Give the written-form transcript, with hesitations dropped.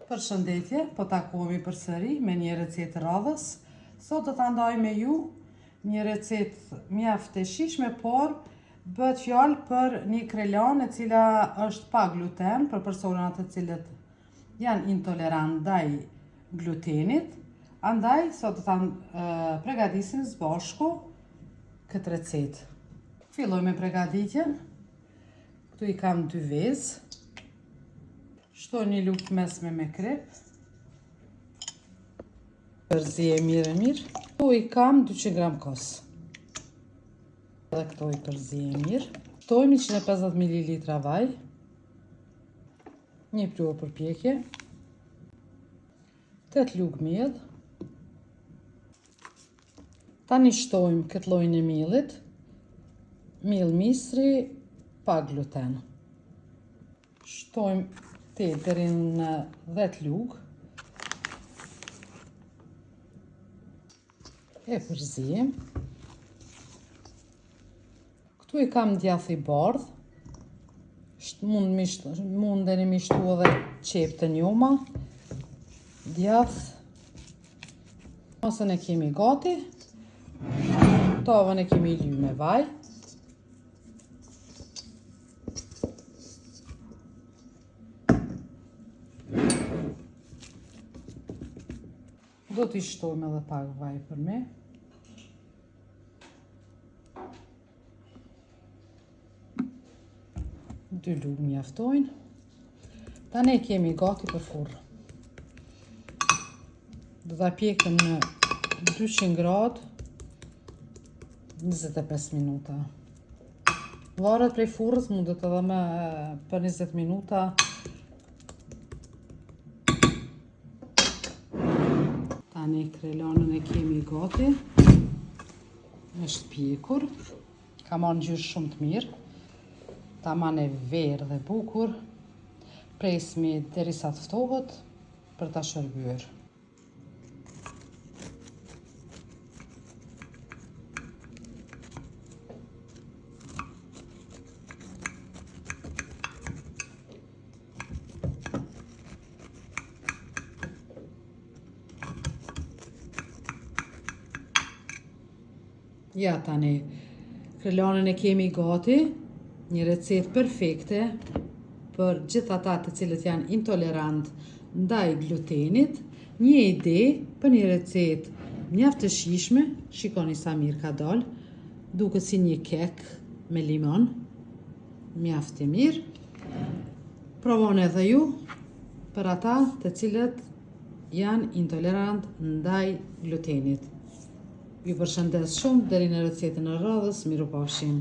Përshëndetje, po takohemi përsëri me një recetë radhës. Sot do ta ndaj me ju një recetë mjaft e shijshme, por bëhet fjalë për një krelon e cila është pa gluten, për personat të cilët janë intolerant ndaj glutenit. Andaj sot do ta përgatisim së bashku këtë recetë. Filloj me përgatitjen. Këtu i kam 2 vezë. Shtoj një lugë mesme me krep. Përzije mirë. Këtu i kam 200 gram kos. Edhe këto i përzije mirë. Shtoj 150 ml vaj. Një pluhur përpjekje. 8 lugë miell. Tani shtojmë këtë llojin e miellit. Miell misri pa gluten. Shtojmë deri në 10 lugë. E përzijim. Këtu i kam djath i bardh. Mundeni mi shtu edhe qep të njoma. Djath. Masën e kemi gati. Tavën e kemi lyer me vaj. Do t'i shtojmë edhe pak vaj për me. Dy lugë mjaftojnë. Tani kemi gati për furrë. Do t'a pjekëm në 200 gradë 25 minuta. Varet prej furrës, mundet edhe më për 20 minuta. Tani krelonën e kemi gati. Është pjekur. Ka marrë ngjyrë shumë të mirë. Taman e verë dhe bukur. Presmi derisa të ftohet për ta shërbyer. Ja tani, krelonën e kemi gati, një recetë perfekte për gjithë ata të cilët janë intolerant ndaj glutenit, një ide për një recetë mjaft të shijshme. Shikoni sa mirë ka dalë, duket si një kek me limon, mjaft i mirë. Provoni edhe ju për ata të cilët janë intolerant ndaj glutenit. Ju përshëndes shumë deri në recetën e radhës. Mirupafshim.